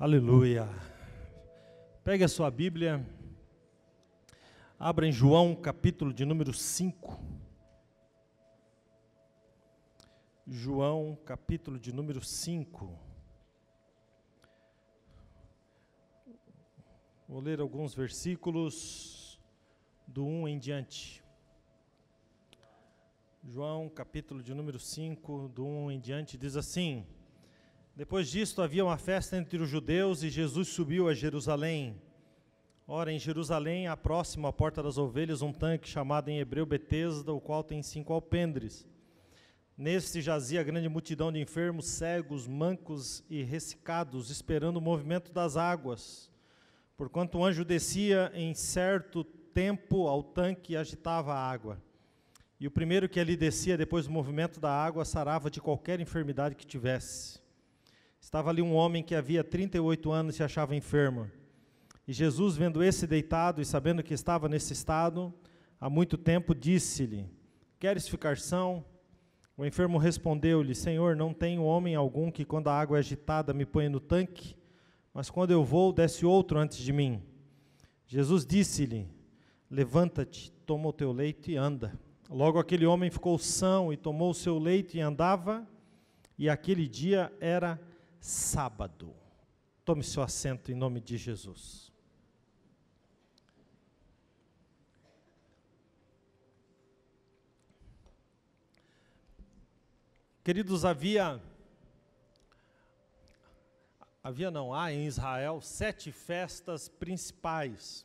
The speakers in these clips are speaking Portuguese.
Aleluia. Pegue a sua Bíblia, abra em João, capítulo de número 5. João, capítulo de número 5. Vou ler alguns versículos do 1 em diante. João, capítulo de número 5, do 1 em diante, diz assim: Depois disto havia uma festa entre os judeus e Jesus subiu a Jerusalém. Ora, em Jerusalém há próximo à porta das ovelhas um tanque chamado em hebreu Betesda, o qual tem 5 alpendres. Neste jazia grande multidão de enfermos, cegos, mancos e ressecados, esperando o movimento das águas. Porquanto o anjo descia em certo tempo ao tanque e agitava a água. E o primeiro que ali descia depois do movimento da água sarava de qualquer enfermidade que tivesse. Estava ali um homem que havia 38 anos e se achava enfermo. E Jesus, vendo esse deitado e sabendo que estava nesse estado há muito tempo, disse-lhe: Queres ficar são? O enfermo respondeu-lhe: Senhor, não tenho homem algum que quando a água é agitada me ponha no tanque, mas quando eu vou, desce outro antes de mim. Jesus disse-lhe: Levanta-te, toma o teu leito e anda. Logo aquele homem ficou são e tomou o seu leito e andava, e aquele dia era sábado. Tome seu assento em nome de Jesus. Queridos, há em Israel 7 festas principais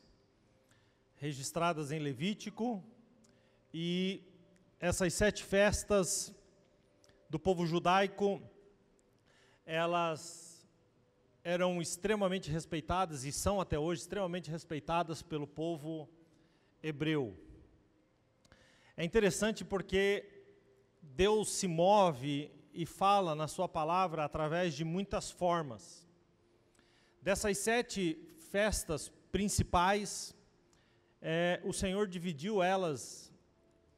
registradas em Levítico, e essas 7 festas do povo judaico, elas eram extremamente respeitadas e são até hoje extremamente respeitadas pelo povo hebreu. É interessante porque Deus se move e fala na sua palavra através de muitas formas. Dessas 7 festas principais, o Senhor dividiu elas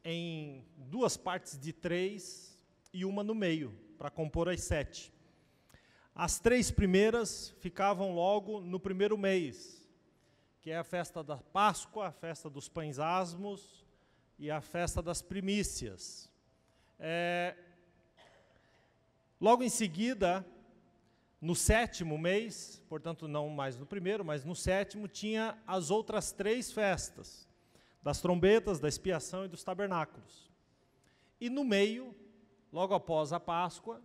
em 2 partes de 3 e uma no meio, para compor as 7. As 3 primeiras ficavam logo no primeiro mês, que é a festa da Páscoa, a festa dos pães asmos e a festa das primícias. Logo em seguida, no 7º mês, portanto não mais no primeiro, mas no 7º, tinha as outras 3 festas, das trombetas, da expiação e dos tabernáculos. E no meio, logo após a Páscoa,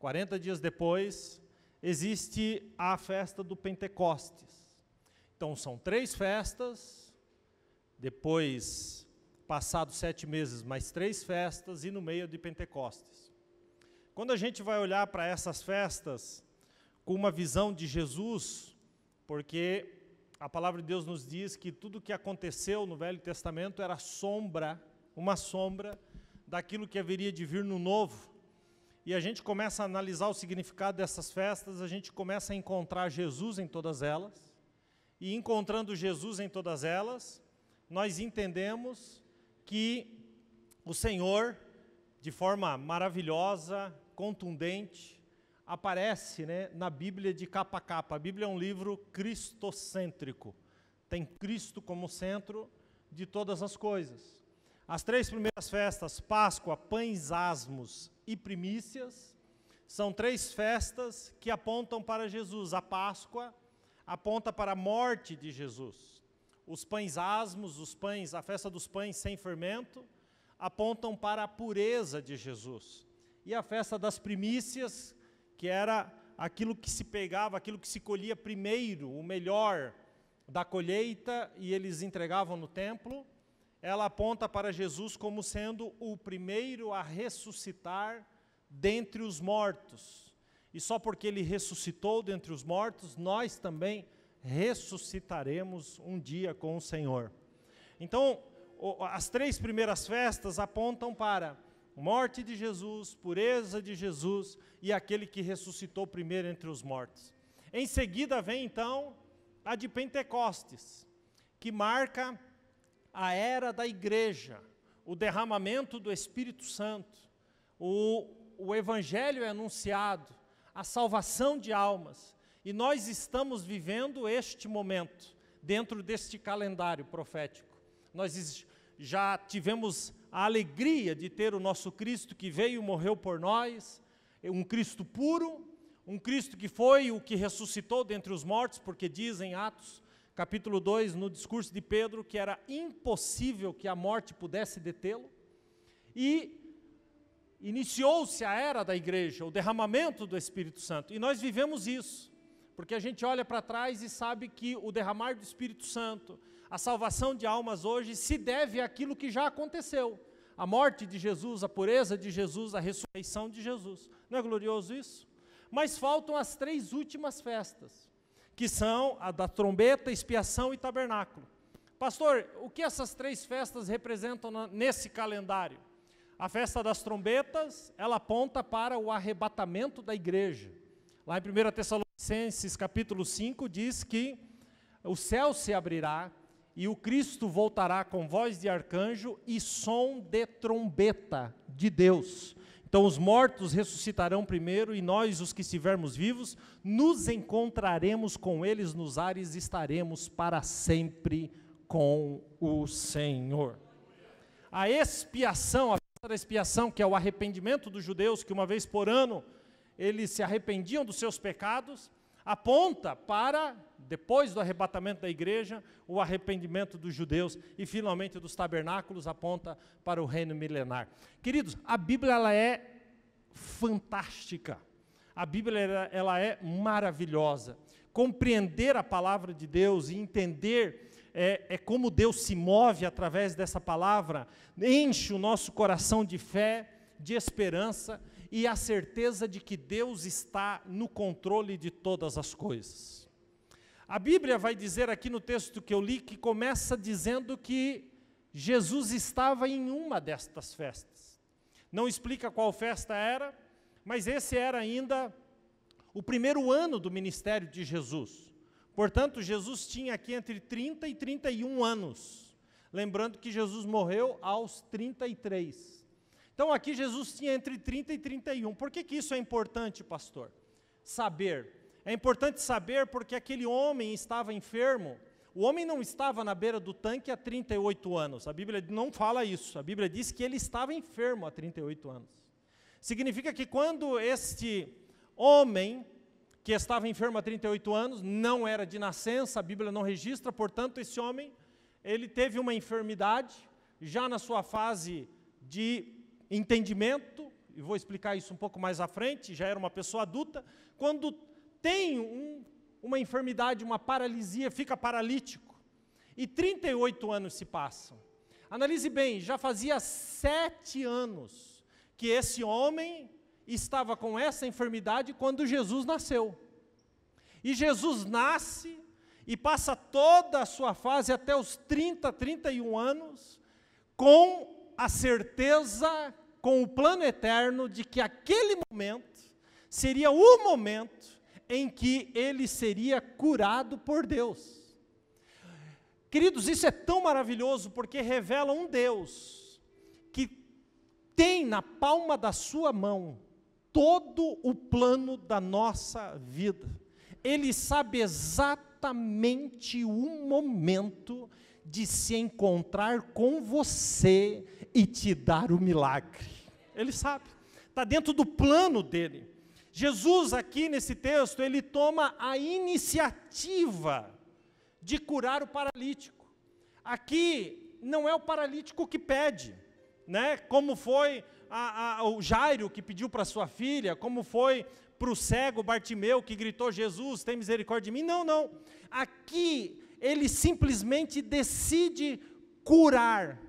40 dias depois, existe a festa do Pentecostes. Então são 3 festas, depois, passados 7 meses, mais 3 festas, e no meio de Pentecostes. Quando a gente vai olhar para essas festas com uma visão de Jesus, porque a palavra de Deus nos diz que tudo o que aconteceu no Velho Testamento era uma sombra daquilo que haveria de vir no Novo. E a gente começa a analisar o significado dessas festas, a gente começa a encontrar Jesus em todas elas, e encontrando Jesus em todas elas, nós entendemos que o Senhor, de forma maravilhosa, contundente, aparece, na Bíblia de capa a capa. A Bíblia é um livro cristocêntrico, tem Cristo como centro de todas as coisas. As 3 primeiras festas, Páscoa, pães asmos e primícias, são 3 festas que apontam para Jesus. A Páscoa aponta para a morte de Jesus. Os pães asmos, a festa dos pães sem fermento, apontam para a pureza de Jesus. E a festa das primícias, que era aquilo que se pegava, aquilo que se colhia primeiro, o melhor da colheita, e eles entregavam no templo, ela aponta para Jesus como sendo o primeiro a ressuscitar dentre os mortos. E só porque ele ressuscitou dentre os mortos, nós também ressuscitaremos um dia com o Senhor. Então, as 3 primeiras festas apontam para morte de Jesus, pureza de Jesus e aquele que ressuscitou primeiro entre os mortos. Em seguida vem então a de Pentecostes, que marca a era da igreja, o derramamento do Espírito Santo, o Evangelho é anunciado, a salvação de almas. E nós estamos vivendo este momento, dentro deste calendário profético. Nós já tivemos a alegria de ter o nosso Cristo que veio e morreu por nós, um Cristo puro, um Cristo que foi o que ressuscitou dentre os mortos, porque diz em Atos, capítulo 2, no discurso de Pedro, que era impossível que a morte pudesse detê-lo, e iniciou-se a era da igreja, o derramamento do Espírito Santo, e nós vivemos isso, porque a gente olha para trás e sabe que o derramar do Espírito Santo, a salvação de almas hoje, se deve àquilo que já aconteceu, a morte de Jesus, a pureza de Jesus, a ressurreição de Jesus. Não é glorioso isso? Mas faltam as 3 últimas festas, que são a da trombeta, expiação e tabernáculo. Pastor, o que essas 3 festas representam nesse calendário? A festa das trombetas, ela aponta para o arrebatamento da igreja. Lá em 1 Tessalonicenses, capítulo 5, diz que o céu se abrirá e o Cristo voltará com voz de arcanjo e som de trombeta de Deus. Então os mortos ressuscitarão primeiro e nós, os que estivermos vivos, nos encontraremos com eles nos ares e estaremos para sempre com o Senhor. A expiação, a festa da expiação, que é o arrependimento dos judeus, que uma vez por ano eles se arrependiam dos seus pecados, aponta para, depois do arrebatamento da igreja, o arrependimento dos judeus e finalmente dos tabernáculos aponta para o reino milenar. Queridos, a Bíblia ela é fantástica, a Bíblia ela é maravilhosa. Compreender a palavra de Deus e entender como Deus se move através dessa palavra, enche o nosso coração de fé, de esperança e a certeza de que Deus está no controle de todas as coisas. A Bíblia vai dizer aqui no texto que eu li, que começa dizendo que Jesus estava em uma destas festas. Não explica qual festa era, mas esse era ainda o primeiro ano do ministério de Jesus. Portanto, Jesus tinha aqui entre 30 e 31 anos. Lembrando que Jesus morreu aos 33. Então, aqui Jesus tinha entre 30 e 31. Por que isso é importante, pastor? Saber. É importante saber porque aquele homem estava enfermo. O homem não estava na beira do tanque há 38 anos. A Bíblia não fala isso. A Bíblia diz que ele estava enfermo há 38 anos. Significa que quando este homem, que estava enfermo há 38 anos, não era de nascença, a Bíblia não registra, portanto, esse homem, ele teve uma enfermidade, já na sua fase de entendimento, e vou explicar isso um pouco mais à frente, já era uma pessoa adulta, quando tem uma enfermidade, uma paralisia, fica paralítico, e 38 anos se passam. Analise bem, já fazia 7 anos que esse homem estava com essa enfermidade quando Jesus nasceu. E Jesus nasce e passa toda a sua fase até os 30, 31 anos, com a certeza, com o plano eterno de que aquele momento seria o momento em que ele seria curado por Deus. Queridos, isso é tão maravilhoso porque revela um Deus que tem na palma da sua mão todo o plano da nossa vida. Ele sabe exatamente o momento de se encontrar com você e te dar o milagre. Ele sabe, está dentro do plano dele. Jesus aqui nesse texto, ele toma a iniciativa de curar o paralítico. Aqui não é o paralítico que pede, né? Como foi o Jairo que pediu para sua filha, como foi para o cego Bartimeu que gritou: Jesus, tem misericórdia de mim. Não, não. Aqui ele simplesmente decide curar,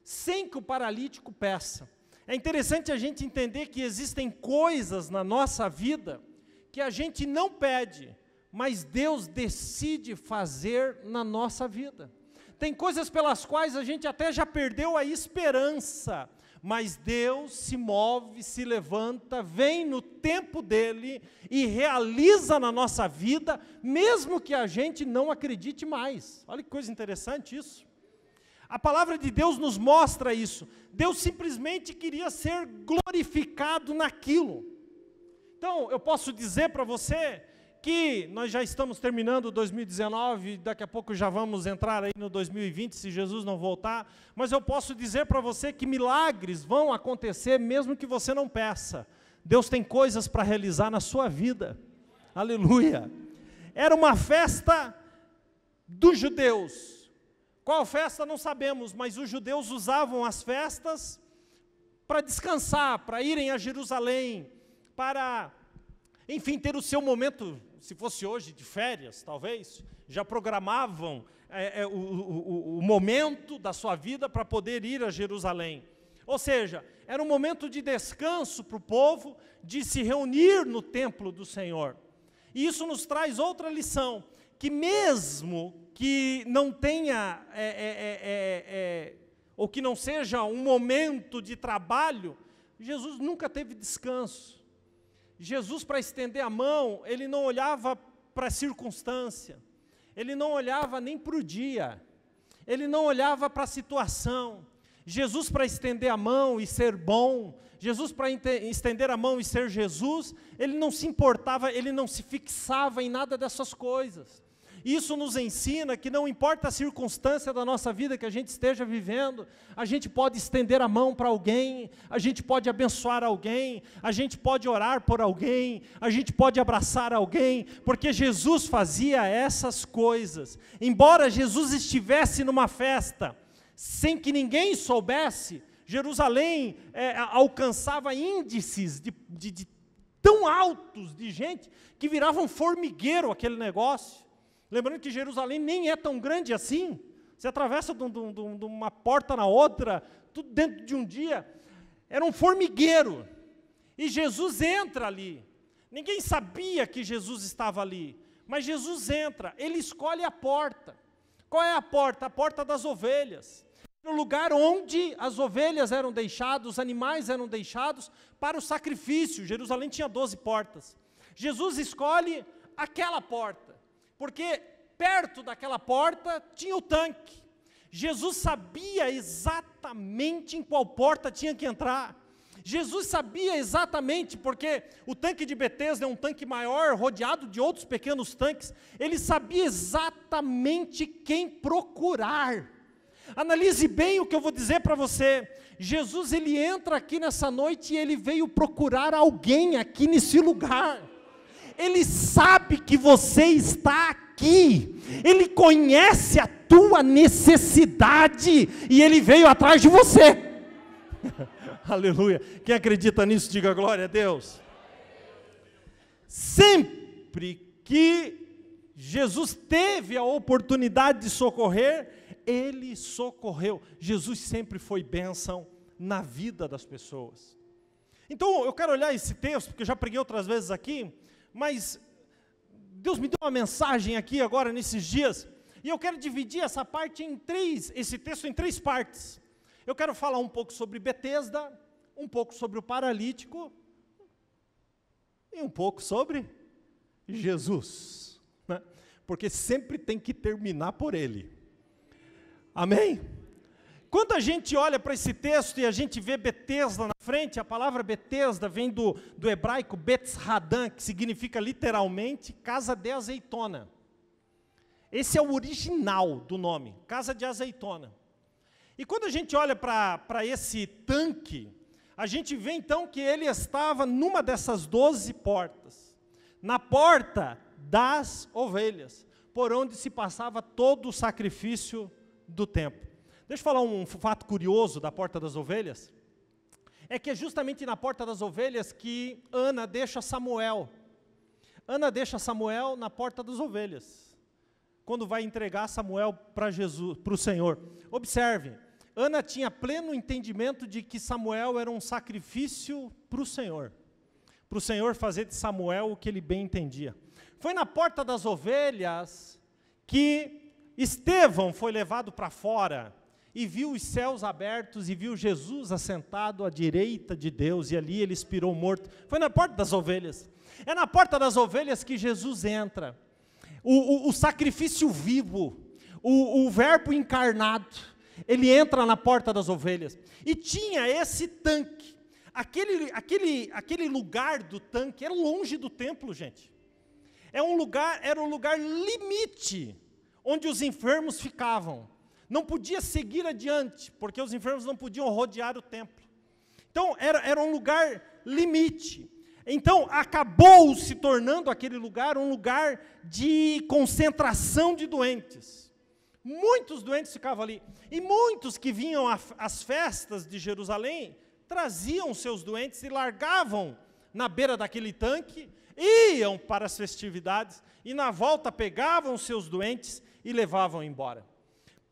sem que o paralítico peça. É interessante a gente entender que existem coisas na nossa vida que a gente não pede, mas Deus decide fazer na nossa vida. Tem coisas pelas quais a gente até já perdeu a esperança, mas Deus se move, se levanta, vem no tempo dele e realiza na nossa vida, mesmo que a gente não acredite mais. Olha que coisa interessante isso. A palavra de Deus nos mostra isso. Deus simplesmente queria ser glorificado naquilo. Então, eu posso dizer para você que nós já estamos terminando 2019, daqui a pouco já vamos entrar aí no 2020, se Jesus não voltar, mas eu posso dizer para você que milagres vão acontecer mesmo que você não peça. Deus tem coisas para realizar na sua vida. Aleluia! Era uma festa dos judeus. Qual festa não sabemos, mas os judeus usavam as festas para descansar, para irem a Jerusalém, para, enfim, ter o seu momento, se fosse hoje, de férias, talvez, já programavam o momento da sua vida para poder ir a Jerusalém. Ou seja, era um momento de descanso para o povo, de se reunir no templo do Senhor. E isso nos traz outra lição, que mesmo que não tenha, ou que não seja um momento de trabalho, Jesus nunca teve descanso. Jesus, para estender a mão, ele não olhava para a circunstância, ele não olhava nem para o dia, ele não olhava para a situação. Jesus, para estender a mão e ser bom, Jesus, para estender a mão e ser Jesus, ele não se importava, ele não se fixava em nada dessas coisas. Isso nos ensina que não importa a circunstância da nossa vida que a gente esteja vivendo, a gente pode estender a mão para alguém, a gente pode abençoar alguém, a gente pode orar por alguém, a gente pode abraçar alguém, porque Jesus fazia essas coisas. Embora Jesus estivesse numa festa, sem que ninguém soubesse, Jerusalém alcançava índices de tão altos de gente, que virava um formigueiro aquele negócio. Lembrando que Jerusalém nem é tão grande assim, você atravessa de uma porta na outra, tudo dentro de um dia, era um formigueiro, e Jesus entra ali, ninguém sabia que Jesus estava ali, mas Jesus entra, ele escolhe a porta. Qual é a porta? A porta das ovelhas, no lugar onde as ovelhas eram deixadas, os animais eram deixados para o sacrifício. Jerusalém tinha 12 portas, Jesus escolhe aquela porta, porque perto daquela porta tinha o tanque. Jesus sabia exatamente em qual porta tinha que entrar. Jesus sabia exatamente, porque o tanque de Betesda é um tanque maior, rodeado de outros pequenos tanques. Ele sabia exatamente quem procurar. Analise bem o que eu vou dizer para você. Jesus, ele entra aqui nessa noite e ele veio procurar alguém aqui nesse lugar. Ele sabe que você está aqui, ele conhece a tua necessidade, e ele veio atrás de você. Aleluia, quem acredita nisso, diga glória a Deus. Sempre que Jesus teve a oportunidade de socorrer, ele socorreu. Jesus sempre foi bênção na vida das pessoas. Então eu quero olhar esse texto, porque eu já preguei outras vezes aqui, mas Deus me deu uma mensagem aqui agora nesses dias, e eu quero dividir essa parte em esse texto em três partes. Eu quero falar um pouco sobre Betesda, um pouco sobre o paralítico, e um pouco sobre Jesus, né? Porque sempre tem que terminar por ele. Amém? Quando a gente olha para esse texto e a gente vê Betesda na frente, a palavra Betesda vem do hebraico Betzradan, que significa literalmente casa de azeitona. Esse é o original do nome, casa de azeitona. E quando a gente olha para esse tanque, a gente vê então que ele estava numa dessas 12 portas, na porta das ovelhas, por onde se passava todo o sacrifício do templo. Deixa eu falar um fato curioso da porta das ovelhas. É que é justamente na porta das ovelhas que Ana deixa Samuel. Ana deixa Samuel na porta das ovelhas, quando vai entregar Samuel para Jesus, para o Senhor. Observe, Ana tinha pleno entendimento de que Samuel era um sacrifício para o Senhor fazer de Samuel o que ele bem entendia. Foi na porta das ovelhas que Estevão foi levado para fora, e viu os céus abertos, e viu Jesus assentado à direita de Deus, e ali ele expirou morto. Foi na porta das ovelhas. É na porta das ovelhas que Jesus entra. O sacrifício vivo, o verbo encarnado, ele entra na porta das ovelhas. E tinha esse tanque. Aquele lugar do tanque era longe do templo, gente. Era um lugar limite, onde os enfermos ficavam. Não podia seguir adiante, porque os enfermos não podiam rodear o templo. Então, era um lugar limite. Então, acabou se tornando aquele lugar um lugar de concentração de doentes. Muitos doentes ficavam ali. E muitos que vinham às festas de Jerusalém, traziam seus doentes e largavam na beira daquele tanque, iam para as festividades, e na volta pegavam seus doentes e levavam embora.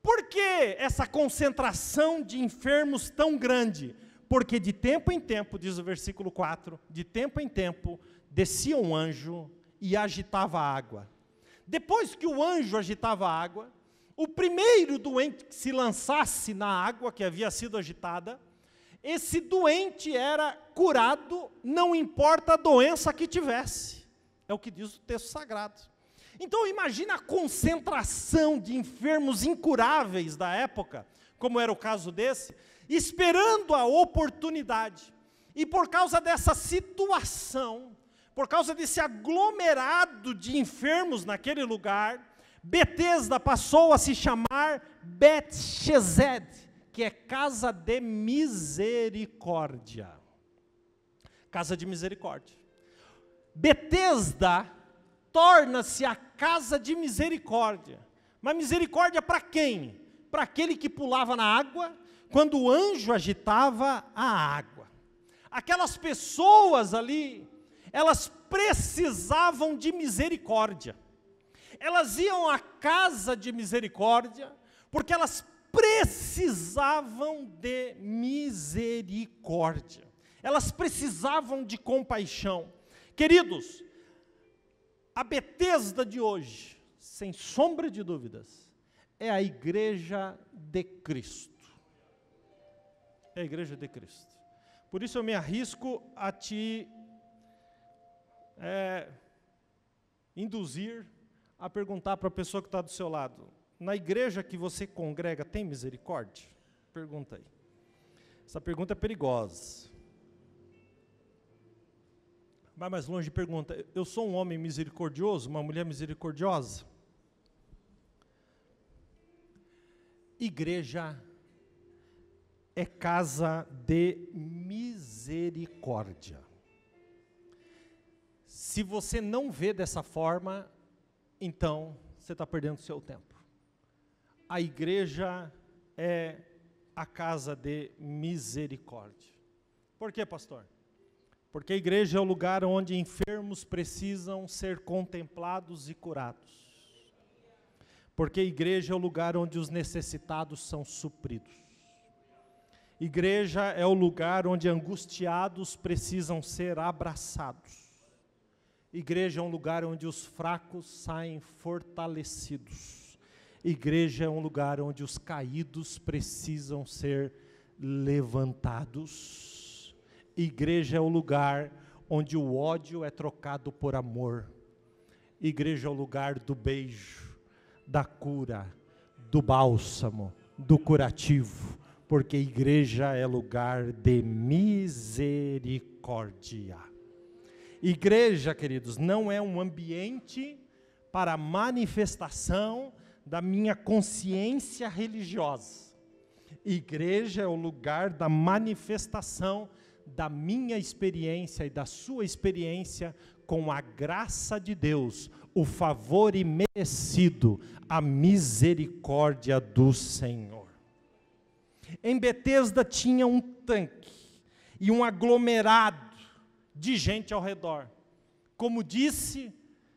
Por que essa concentração de enfermos tão grande? Porque de tempo em tempo, diz o versículo 4, de tempo em tempo, descia um anjo e agitava a água. Depois que o anjo agitava a água, o primeiro doente que se lançasse na água que havia sido agitada, esse doente era curado, não importa a doença que tivesse. É o que diz o texto sagrado. Então imagina a concentração de enfermos incuráveis da época, como era o caso desse, esperando a oportunidade. E por causa dessa situação, por causa desse aglomerado de enfermos naquele lugar, Betesda passou a se chamar Bet-Shesed, que é casa de misericórdia. Casa de misericórdia. Betesda torna-se a casa de misericórdia. Mas misericórdia para quem? Para aquele que pulava na água, quando o anjo agitava a água. Aquelas pessoas ali, elas precisavam de misericórdia. Elas iam à casa de misericórdia, porque elas precisavam de misericórdia. Elas precisavam de compaixão. Queridos, a Betesda de hoje, sem sombra de dúvidas, é a igreja de Cristo. É a igreja de Cristo. Por isso eu me arrisco a te induzir a perguntar para a pessoa que está do seu lado: na igreja que você congrega tem misericórdia? Pergunta aí. Essa pergunta é perigosa. Vai mais longe e pergunta: eu sou um homem misericordioso, uma mulher misericordiosa? Igreja é casa de misericórdia. Se você não vê dessa forma, então você está perdendo seu tempo. A igreja é a casa de misericórdia. Por quê, pastor? Porque a igreja é o lugar onde enfermos precisam ser contemplados e curados. Porque a igreja é o lugar onde os necessitados são supridos. Igreja é o lugar onde angustiados precisam ser abraçados. Igreja é um lugar onde os fracos saem fortalecidos. Igreja é um lugar onde os caídos precisam ser levantados. Igreja é o lugar onde o ódio é trocado por amor. Igreja é o lugar do beijo, da cura, do bálsamo, do curativo, porque igreja é lugar de misericórdia. Igreja, queridos, não é um ambiente para manifestação da minha consciência religiosa. Igreja é o lugar da manifestação da minha experiência e da sua experiência com a graça de Deus, o favor imerecido, a misericórdia do Senhor. Em Betesda tinha um tanque e um aglomerado de gente ao redor. Como disse,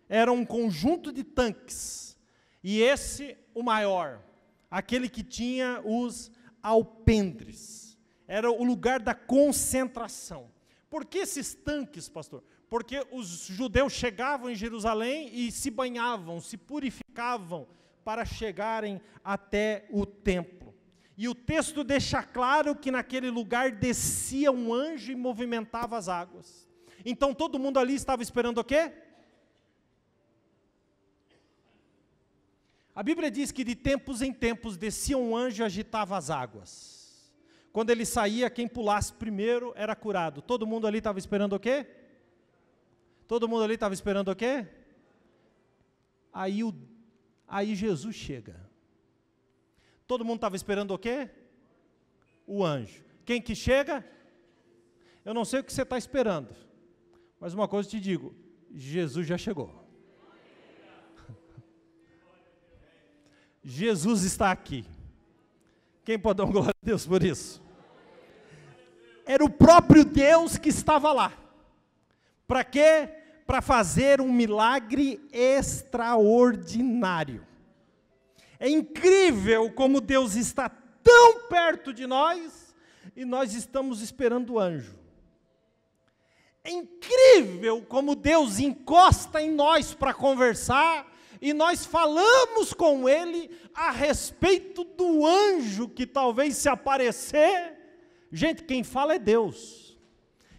era um conjunto de tanques, e esse, o maior, aquele que tinha os alpendres, era o lugar da concentração. Por que esses tanques, pastor? Porque os judeus chegavam em Jerusalém e se banhavam, se purificavam para chegarem até o templo. E o texto deixa claro que naquele lugar descia um anjo e movimentava as águas. Então todo mundo ali estava esperando o quê? A Bíblia diz que de tempos em tempos descia um anjo e agitava as águas. Quando ele saía, quem pulasse primeiro era curado. Todo mundo ali estava esperando o quê? Todo mundo ali estava esperando o quê? Aí Jesus chega. Todo mundo estava esperando o quê? O anjo. Quem que chega? Eu não sei o que você está esperando, mas uma coisa eu te digo, Jesus já chegou. Jesus está aqui. Quem pode dar uma glória a Deus por isso? Era o próprio Deus que estava lá. Para quê? Para fazer um milagre extraordinário. É incrível como Deus está tão perto de nós e nós estamos esperando o anjo. É incrível como Deus encosta em nós para conversar e nós falamos com Ele a respeito do anjo que talvez se aparecer. Gente, quem fala é Deus.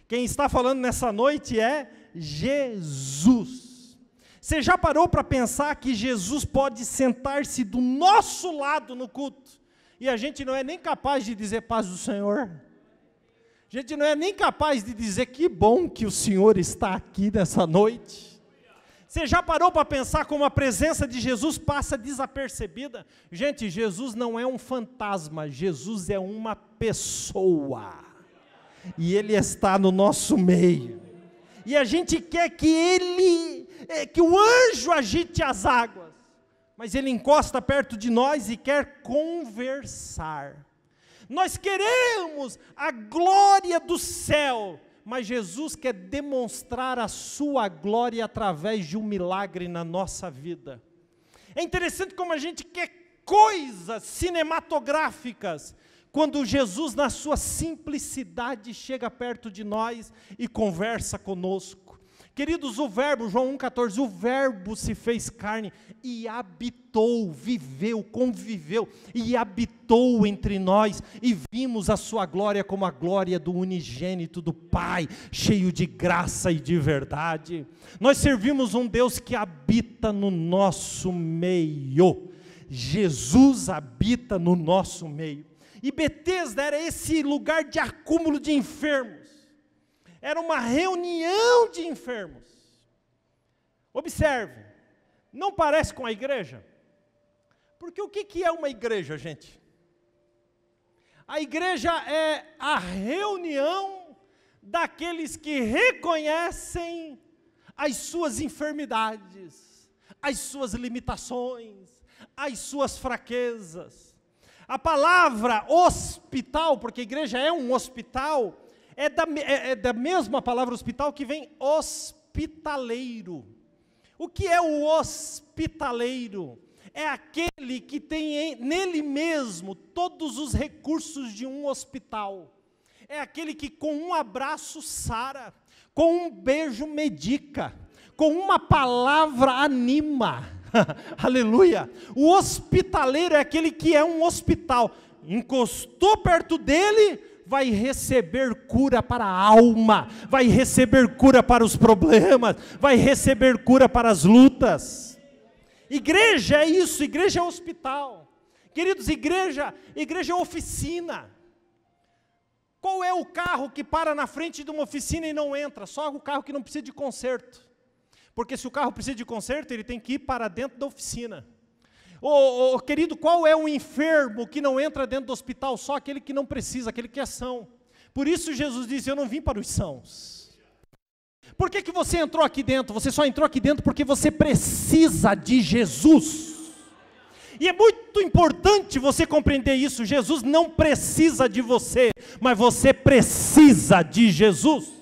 Quem está falando nessa noite é Jesus. Você já parou para pensar que Jesus pode sentar-se do nosso lado no culto e a gente não é nem capaz de dizer paz do Senhor? A gente não é nem capaz de dizer que bom que o Senhor está aqui nessa noite. Você já parou para pensar como a presença de Jesus passa desapercebida? Gente, Jesus não é um fantasma, Jesus é uma pessoa. E Ele está no nosso meio. E a gente quer que o anjo agite as águas. Mas Ele encosta perto de nós e quer conversar. Nós queremos a glória do céu, mas Jesus quer demonstrar a sua glória através de um milagre na nossa vida. É interessante como a gente quer coisas cinematográficas, quando Jesus na sua simplicidade chega perto de nós e conversa conosco. Queridos, o verbo, João 1,14, o verbo se fez carne e habitou, viveu, conviveu e habitou entre nós e vimos a sua glória como a glória do unigênito do Pai, cheio de graça e de verdade. Nós servimos um Deus que habita no nosso meio. Jesus habita no nosso meio. E Betesda era esse lugar de acúmulo de enfermos. Era uma reunião de enfermos. Observe, não parece com a igreja? Porque o que é uma igreja, gente? A igreja é a reunião daqueles que reconhecem as suas enfermidades, as suas limitações, as suas fraquezas. A palavra hospital, porque a igreja é um hospital, é da mesma palavra hospital que vem hospitaleiro. O que é o hospitaleiro? É aquele que tem nele mesmo todos os recursos de um hospital. É aquele que com um abraço sara, com um beijo medica, com uma palavra anima. Aleluia! O hospitaleiro é aquele que é um hospital. Encostou perto dele, vai receber cura para a alma, vai receber cura para os problemas, vai receber cura para as lutas. Igreja é isso, igreja é hospital. Queridos, igreja é oficina. Qual é o carro que para na frente de uma oficina e não entra? Só o carro que não precisa de conserto. Porque se o carro precisa de conserto, ele tem que ir para dentro da oficina. Querido, qual é o enfermo que não entra dentro do hospital? Só aquele que não precisa, aquele que é são. Por isso Jesus disse, eu não vim para os sãos. Por que você entrou aqui dentro? Você só entrou aqui dentro porque você precisa de Jesus. E é muito importante você compreender isso. Jesus não precisa de você, mas você precisa de Jesus.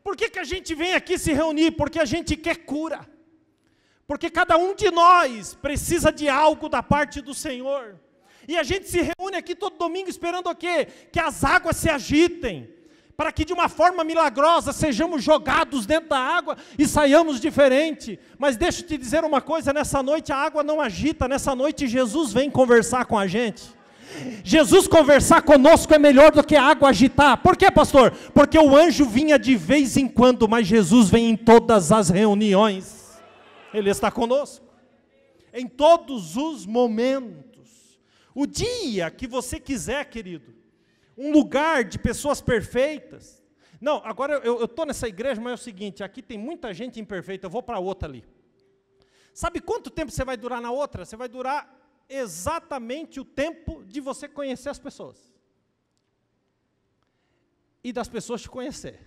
Por que a gente vem aqui se reunir? Porque a gente quer cura. Porque cada um de nós precisa de algo da parte do Senhor. E a gente se reúne aqui todo domingo esperando o quê? Que as águas se agitem. Para que de uma forma milagrosa sejamos jogados dentro da água e saiamos diferente. Mas deixa eu te dizer uma coisa, nessa noite a água não agita, nessa noite Jesus vem conversar com a gente. Jesus conversar conosco é melhor do que a água agitar. Por quê, pastor? Porque o anjo vinha de vez em quando, mas Jesus vem em todas as reuniões. Ele está conosco, em todos os momentos. O dia que você quiser, querido, um lugar de pessoas perfeitas. Não, agora eu estou nessa igreja, mas é o seguinte, aqui tem muita gente imperfeita, eu vou para outra ali. Sabe quanto tempo você vai durar na outra? Você vai durar exatamente o tempo de você conhecer as pessoas. E das pessoas te conhecer.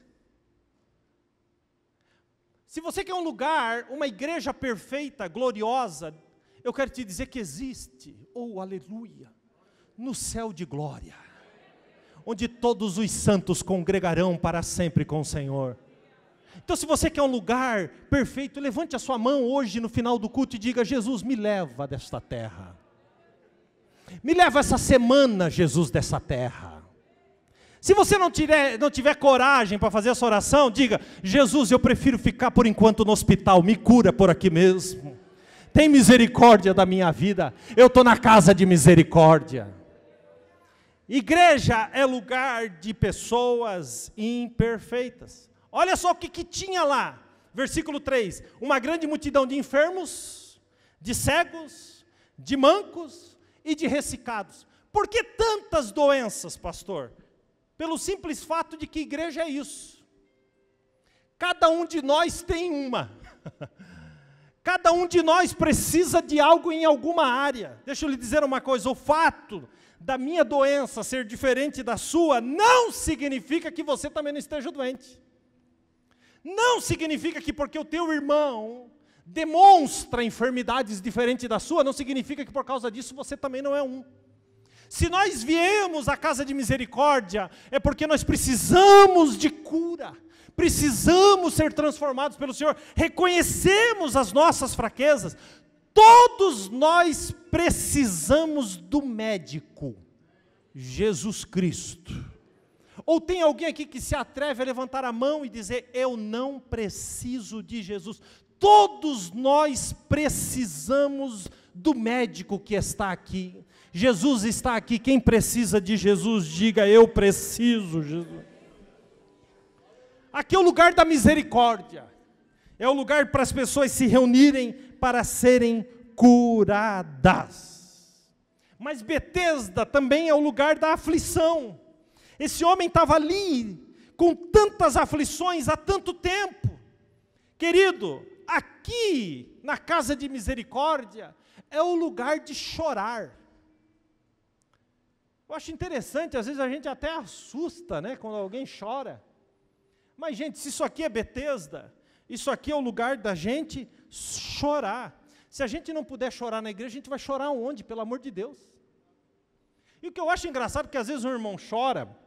Se você quer um lugar, uma igreja perfeita, gloriosa, eu quero te dizer que existe, oh aleluia, no céu de glória, onde todos os santos congregarão para sempre com o Senhor. Então, se você quer um lugar perfeito, levante a sua mão hoje no final do culto e diga: Jesus, me leva desta terra. Me leva essa semana, Jesus, dessa terra. Se você não tiver coragem para fazer essa oração, diga: Jesus, eu prefiro ficar por enquanto no hospital, me cura por aqui mesmo. Tem misericórdia da minha vida, eu estou na casa de misericórdia. Igreja é lugar de pessoas imperfeitas. Olha só o que tinha lá, versículo 3, uma grande multidão de enfermos, de cegos, de mancos e de ressecados. Por que tantas doenças, pastor? Pelo simples fato de que igreja é isso. Cada um de nós tem uma. Cada um de nós precisa de algo em alguma área. Deixa eu lhe dizer uma coisa, o fato da minha doença ser diferente da sua, não significa que você também não esteja doente. Não significa que porque o teu irmão demonstra enfermidades diferentes da sua, não significa que por causa disso você também não é um. Se nós viemos à casa de misericórdia, é porque nós precisamos de cura, precisamos ser transformados pelo Senhor, reconhecemos as nossas fraquezas, todos nós precisamos do médico, Jesus Cristo. Ou tem alguém aqui que se atreve a levantar a mão e dizer: eu não preciso de Jesus? Todos nós precisamos do médico que está aqui. Jesus está aqui, quem precisa de Jesus, diga: eu preciso, Jesus. Aqui é o lugar da misericórdia, é o lugar para as pessoas se reunirem para serem curadas. Mas Betesda também é o lugar da aflição. Esse homem estava ali, com tantas aflições há tanto tempo. Querido, aqui, na casa de misericórdia, é o lugar de chorar. Eu acho interessante, às vezes a gente até assusta, né, quando alguém chora. Mas, gente, se isso aqui é Betesda, isso aqui é o lugar da gente chorar. Se a gente não puder chorar na igreja, a gente vai chorar onde? Pelo amor de Deus. E o que eu acho engraçado é que às vezes um irmão chora,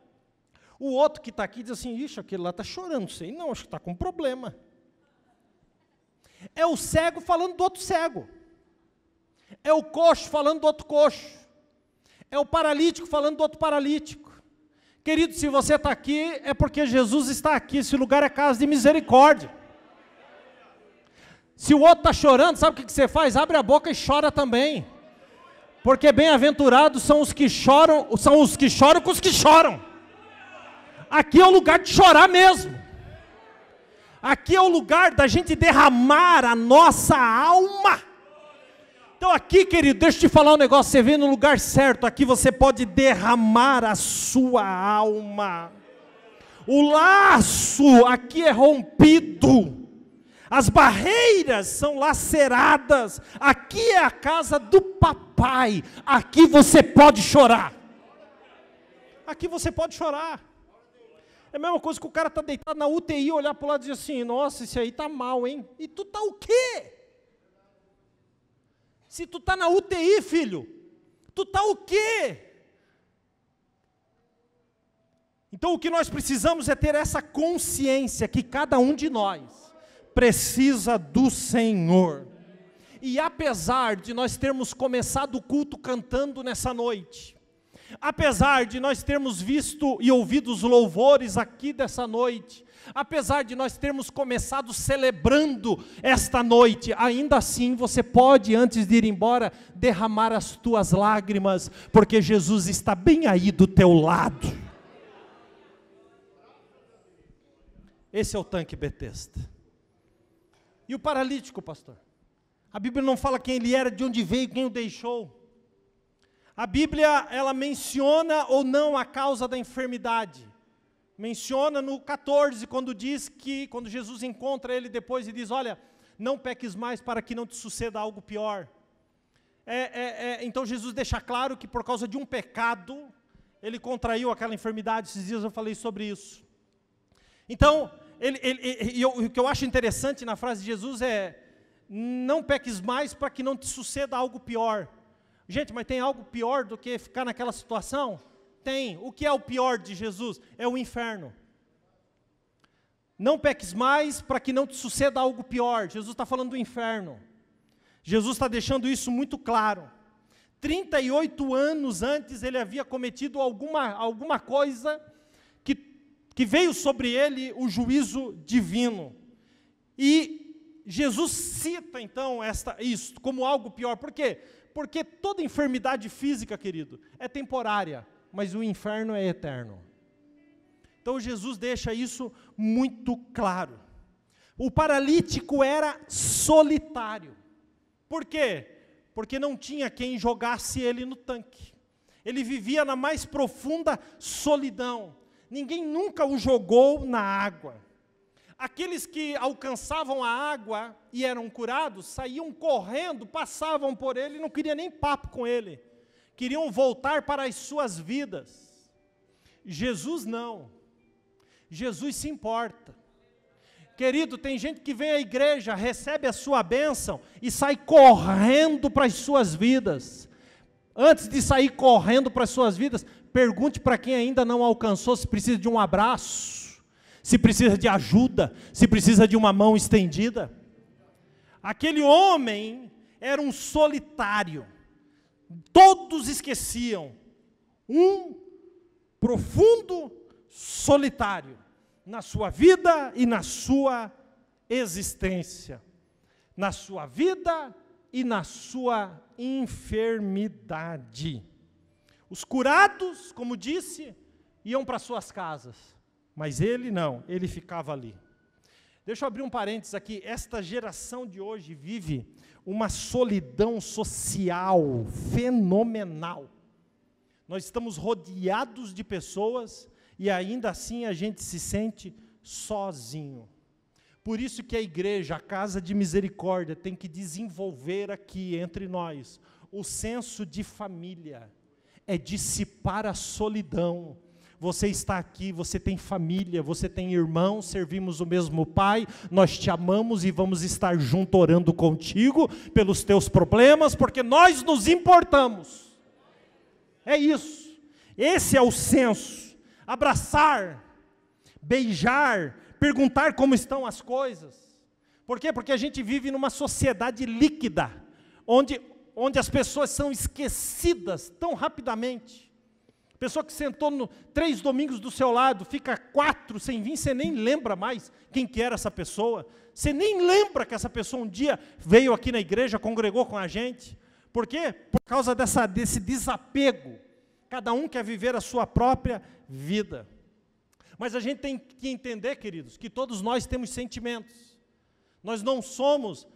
o outro que está aqui diz assim: ixi, aquele lá está chorando, sei não, acho que está com problema. É o cego falando do outro cego. É o coxo falando do outro coxo. É o paralítico falando do outro paralítico. Querido, se você está aqui, é porque Jesus está aqui, esse lugar é casa de misericórdia. Se o outro está chorando, sabe o que você faz? Abre a boca e chora também. Porque bem-aventurados são os que choram com os que choram. Aqui é o lugar de chorar mesmo. Aqui é o lugar da gente derramar a nossa alma. Então aqui, querido, deixa eu te falar um negócio, você vem no lugar certo, aqui você pode derramar a sua alma. O laço aqui é rompido, as barreiras são laceradas, aqui é a casa do papai, aqui você pode chorar. Aqui você pode chorar. É a mesma coisa que o cara está deitado na UTI, olhar para o lado e dizer assim: nossa, esse aí está mal, hein? E tu está o quê? Se tu está na UTI, filho, tu está o quê? Então o que nós precisamos é ter essa consciência que cada um de nós precisa do Senhor. E apesar de nós termos começado o culto cantando nessa noite, apesar de nós termos visto e ouvido os louvores aqui dessa noite, apesar de nós termos começado celebrando esta noite, ainda assim você pode, antes de ir embora, derramar as tuas lágrimas, porque Jesus está bem aí do teu lado. Esse é o tanque Betesda. E o paralítico, pastor? A Bíblia não fala quem ele era, de onde veio, quem o deixou. A Bíblia, ela menciona ou não a causa da enfermidade. Menciona no 14, quando diz que, quando Jesus encontra ele depois e diz: olha, não peques mais para que não te suceda algo pior. Então Jesus deixa claro que por causa de um pecado, ele contraiu aquela enfermidade. Esses dias eu falei sobre isso. Então, o que eu acho interessante na frase de Jesus é, não peques mais para que não te suceda algo pior. Gente, mas tem algo pior do que ficar naquela situação? Tem. O que é o pior de Jesus? É o inferno. Não peques mais para que não te suceda algo pior. Jesus está falando do inferno. Jesus está deixando isso muito claro. 38 anos antes ele havia cometido alguma coisa que veio sobre ele o juízo divino. E Jesus cita então isso como algo pior. Por quê? Porque toda enfermidade física, querido, é temporária, mas o inferno é eterno. Então Jesus deixa isso muito claro. O paralítico era solitário. Por quê? Porque não tinha quem jogasse ele no tanque. Ele vivia na mais profunda solidão. Ninguém nunca o jogou na água. Aqueles que alcançavam a água e eram curados, saíam correndo, passavam por ele e não queriam nem papo com ele. Queriam voltar para as suas vidas. Jesus não. Jesus se importa. Querido, tem gente que vem à igreja, recebe a sua bênção e sai correndo para as suas vidas. Antes de sair correndo para as suas vidas, pergunte para quem ainda não alcançou se precisa de um abraço, se precisa de ajuda, se precisa de uma mão estendida. Aquele homem era um solitário. Todos esqueciam. Um profundo solitário na sua vida e na sua existência, na sua vida e na sua enfermidade. Os curados, como disse, iam para suas casas, mas ele não, ele ficava ali. Deixa eu abrir um parênteses aqui. Esta geração de hoje vive uma solidão social fenomenal. Nós estamos rodeados de pessoas e ainda assim a gente se sente sozinho. Por isso que a igreja, a casa de misericórdia, tem que desenvolver aqui entre nós o senso de família, é dissipar a solidão. Você está aqui, você tem família, você tem irmãos, servimos o mesmo Pai, nós te amamos e vamos estar junto orando contigo pelos teus problemas, porque nós nos importamos. É isso, esse é o senso. Abraçar, beijar, perguntar como estão as coisas. Por quê? Porque a gente vive numa sociedade líquida, onde as pessoas são esquecidas tão rapidamente. Pessoa que sentou 3 domingos do seu lado, fica 4 sem vir, você nem lembra mais quem que era essa pessoa. Você nem lembra que essa pessoa um dia veio aqui na igreja, congregou com a gente. Por quê? Por causa desse desapego. Cada um quer viver a sua própria vida. Mas a gente tem que entender, queridos, que todos nós temos sentimentos. Nós não somos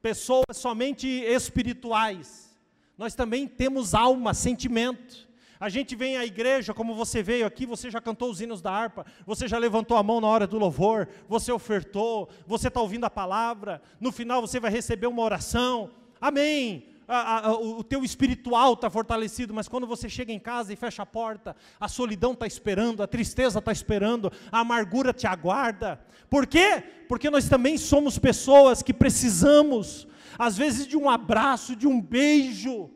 pessoas somente espirituais. Nós também temos alma, sentimento. A gente vem à igreja, como você veio aqui, você já cantou os hinos da harpa, você já levantou a mão na hora do louvor, você ofertou, você está ouvindo a palavra, no final você vai receber uma oração. Amém. O teu espiritual está fortalecido, mas quando você chega em casa e fecha a porta, a solidão está esperando, a tristeza está esperando, a amargura te aguarda. Por quê? Porque nós também somos pessoas que precisamos, às vezes, de um abraço, de um beijo,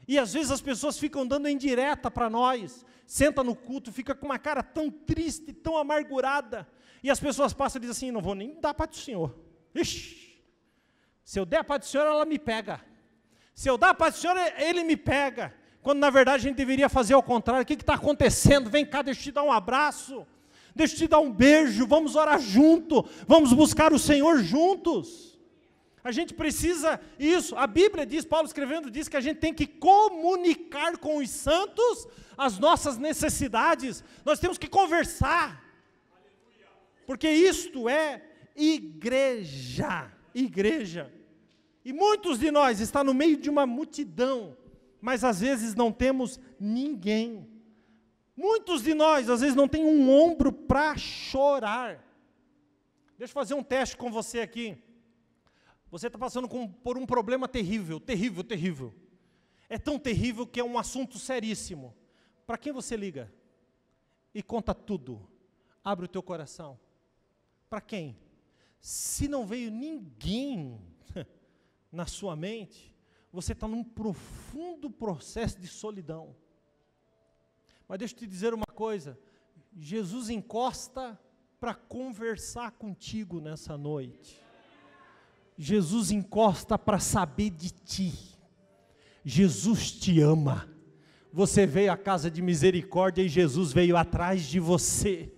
e às vezes as pessoas ficam dando indireta para nós, senta no culto, fica com uma cara tão triste, tão amargurada, e as pessoas passam e dizem assim, não vou nem dar para o senhor. Ixi, se eu der para o senhor, ela me pega. Se eu dar para o senhor, ele me pega. Quando na verdade a gente deveria fazer ao contrário. O que está acontecendo? Vem cá, deixa eu te dar um abraço. Deixa eu te dar um beijo. Vamos orar junto. Vamos buscar o Senhor juntos. A gente precisa isso. A Bíblia diz, Paulo escrevendo, diz que a gente tem que comunicar com os santos as nossas necessidades. Nós temos que conversar. Porque isto é igreja. Igreja. E muitos de nós estão no meio de uma multidão, mas às vezes não temos ninguém. Muitos de nós, às vezes, não tem um ombro para chorar. Deixa eu fazer um teste com você aqui. Você está passando por um problema terrível, terrível, terrível. É tão terrível que é um assunto seríssimo. Para quem você liga? E conta tudo. Abre o teu coração. Para quem? Se não veio ninguém na sua mente, você está num profundo processo de solidão. Mas deixa eu te dizer uma coisa, Jesus encosta para conversar contigo nessa noite. Jesus encosta para saber de ti. Jesus te ama. Você veio à casa de misericórdia e Jesus veio atrás de você.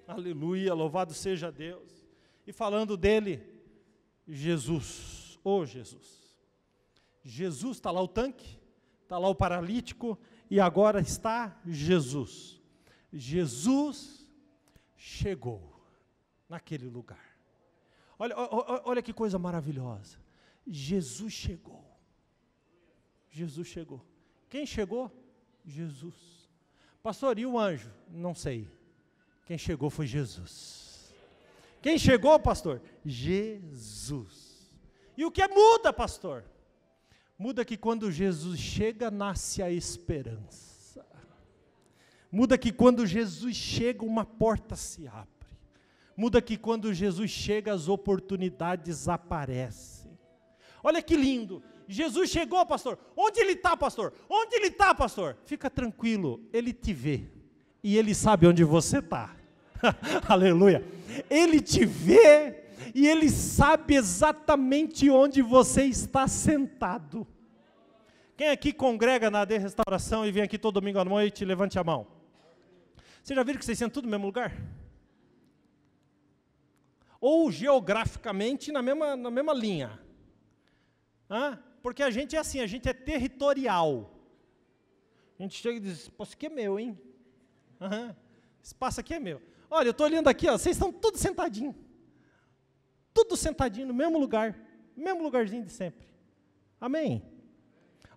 Aleluia, louvado seja Deus. E falando dele, Jesus, Jesus. Jesus, está lá o tanque, está lá o paralítico, e agora está Jesus. Jesus chegou naquele lugar. Olha que coisa maravilhosa. Jesus chegou. Jesus chegou. Quem chegou? Jesus. Pastor, e o anjo? Não sei. Quem chegou foi Jesus. Quem chegou, pastor? Jesus. E o que muda, pastor? Muda que quando Jesus chega, nasce a esperança. Muda que quando Jesus chega, uma porta se abre. Muda que quando Jesus chega, as oportunidades aparecem. Olha que lindo. Jesus chegou, pastor. Onde ele está, pastor? Onde ele está, pastor? Fica tranquilo, ele te vê. E ele sabe onde você está. Aleluia. Ele te vê e ele sabe exatamente onde você está sentado. Quem aqui congrega na AD Restauração e vem aqui todo domingo à noite, levante a mão. Vocês já viram que vocês sentam tudo no mesmo lugar? Ou geograficamente na mesma linha. Porque a gente é assim, a gente é territorial. A gente chega e diz, isso aqui é meu, hein? Esse espaço aqui é meu. Olha, eu estou olhando aqui, ó, vocês estão todos sentadinhos. Tudo sentadinho no mesmo lugar, mesmo lugarzinho de sempre. Amém?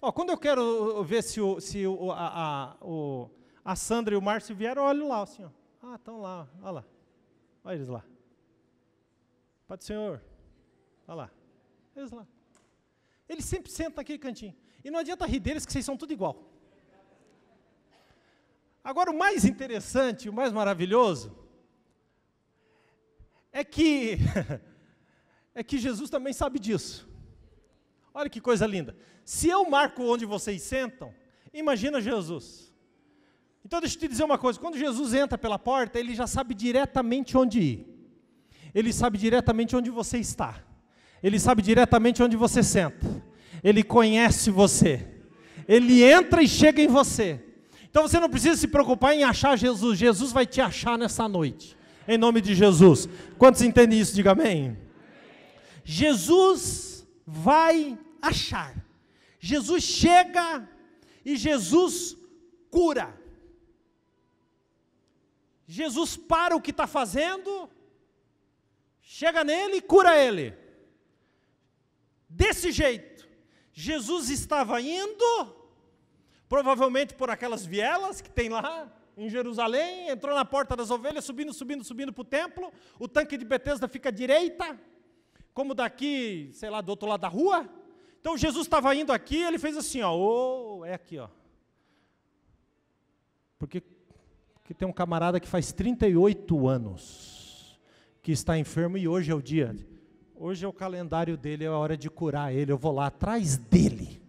Ó, quando eu quero ver se a Sandra e o Márcio vieram, eu olho lá, assim, ó. Estão lá, olha lá. Olha eles lá. Pai do Senhor. Olha lá. Eles lá. Eles sempre sentam naquele cantinho. E não adianta rir deles, que vocês são tudo igual. Agora, o mais interessante, o mais maravilhoso, é que Jesus também sabe disso. Olha que coisa linda. Se eu marco onde vocês sentam, imagina Jesus. Então deixa eu te dizer uma coisa, quando Jesus entra pela porta, ele já sabe diretamente onde ir. Ele sabe diretamente onde você está. Ele sabe diretamente onde você senta. Ele conhece você. Ele entra e chega em você. Então você não precisa se preocupar em achar Jesus. Jesus vai te achar nessa noite. Em nome de Jesus. Quantos entendem isso? Diga amém. Jesus vai achar. Jesus chega e Jesus cura. Jesus para o que está fazendo, chega nele e cura ele. Desse jeito, Jesus estava indo, provavelmente por aquelas vielas que tem lá em Jerusalém, entrou na porta das ovelhas, subindo para o templo, o tanque de Betesda fica à direita, como daqui, sei lá, do outro lado da rua. Então Jesus estava indo aqui, ele fez assim, ó, é aqui, ó. Porque tem um camarada que faz 38 anos, que está enfermo e hoje é o dia. Hoje é o calendário dele, é a hora de curar ele, eu vou lá atrás dele.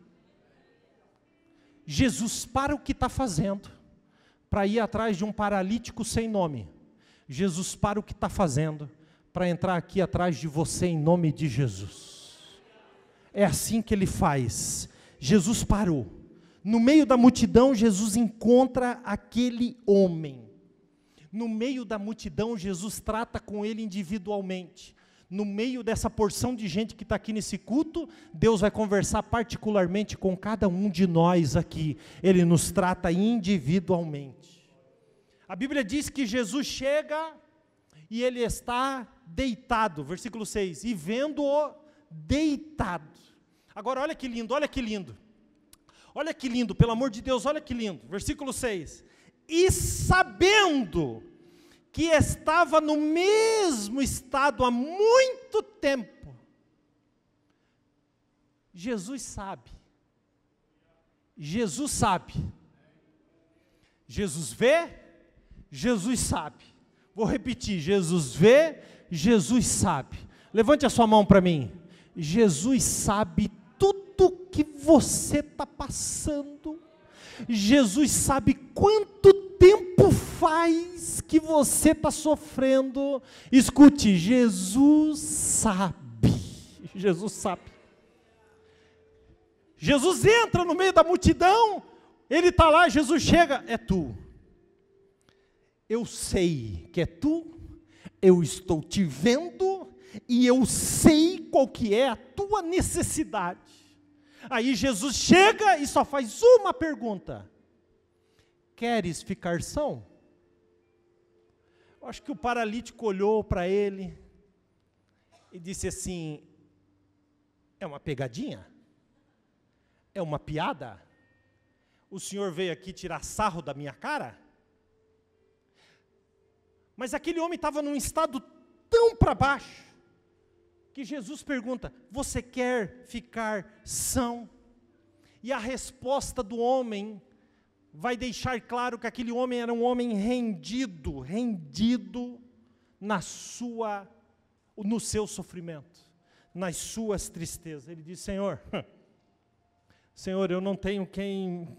Jesus para o que está fazendo, para ir atrás de um paralítico sem nome. Jesus para o que está fazendo, para entrar aqui atrás de você em nome de Jesus. É assim que ele faz. Jesus parou. No meio da multidão, Jesus encontra aquele homem. No meio da multidão, Jesus trata com ele individualmente. No meio dessa porção de gente que está aqui nesse culto, Deus vai conversar particularmente com cada um de nós aqui. Ele nos trata individualmente. A Bíblia diz que Jesus chega e ele está deitado, versículo 6, e vendo-o deitado. Agora olha que lindo, olha que lindo. Olha que lindo, pelo amor de Deus, olha que lindo. Versículo 6. E sabendo que estava no mesmo estado há muito tempo. Jesus sabe. Jesus sabe. Jesus vê, Jesus sabe. Vou repetir, Jesus vê, Jesus sabe. Levante a sua mão para mim. Jesus sabe tudo que você está passando. Jesus sabe quanto tempo faz que você está sofrendo. Escute, Jesus sabe. Jesus sabe. Jesus entra no meio da multidão, ele está lá, Jesus chega, é tu. Eu sei que é tu, eu estou te vendo, e eu sei qual que é a tua necessidade. Aí Jesus chega e só faz uma pergunta: queres ficar são? Eu acho que o paralítico olhou para ele e disse assim: é uma pegadinha? É uma piada? O senhor veio aqui tirar sarro da minha cara? Mas aquele homem estava num estado tão para baixo, que Jesus pergunta: você quer ficar são? E a resposta do homem vai deixar claro que aquele homem era um homem rendido no seu sofrimento, nas suas tristezas. Ele diz: Senhor, eu não tenho quem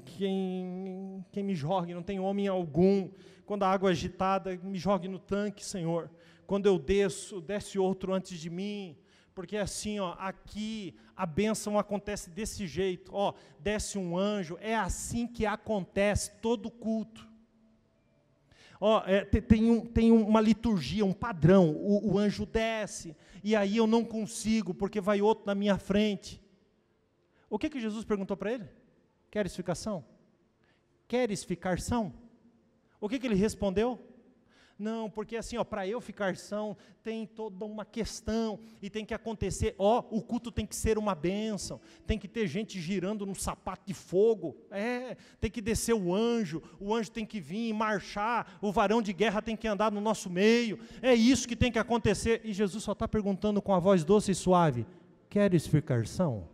me jogue, não tenho homem algum. Quando a água é agitada, me jogue no tanque, Senhor. Quando eu desce outro antes de mim. Porque assim, aqui a bênção acontece desse jeito. Desce um anjo, é assim que acontece todo culto. Tem uma liturgia, um padrão. O anjo desce, e aí eu não consigo, porque vai outro na minha frente. O que Jesus perguntou para ele? Queres ficar são? Queres ficar são? O que ele respondeu? Não, porque assim, para eu ficar são, tem toda uma questão, e tem que acontecer, o culto tem que ser uma bênção, tem que ter gente girando num sapato de fogo, tem que descer o anjo tem que vir e marchar, o varão de guerra tem que andar no nosso meio, é isso que tem que acontecer. E Jesus só está perguntando com a voz doce e suave: queres ficar são?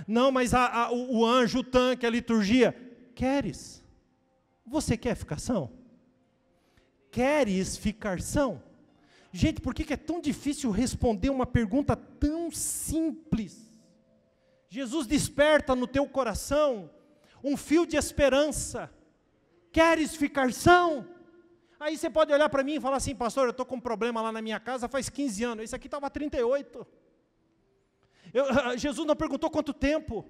Não, mas o anjo, o tanque, a liturgia, queres? Você quer ficar são? Queres ficar são? Gente, por que é tão difícil responder uma pergunta tão simples? Jesus desperta no teu coração um fio de esperança. Queres ficar são? Aí você pode olhar para mim e falar assim: pastor, eu estou com um problema lá na minha casa faz 15 anos, esse aqui estava 38. Jesus não perguntou quanto tempo,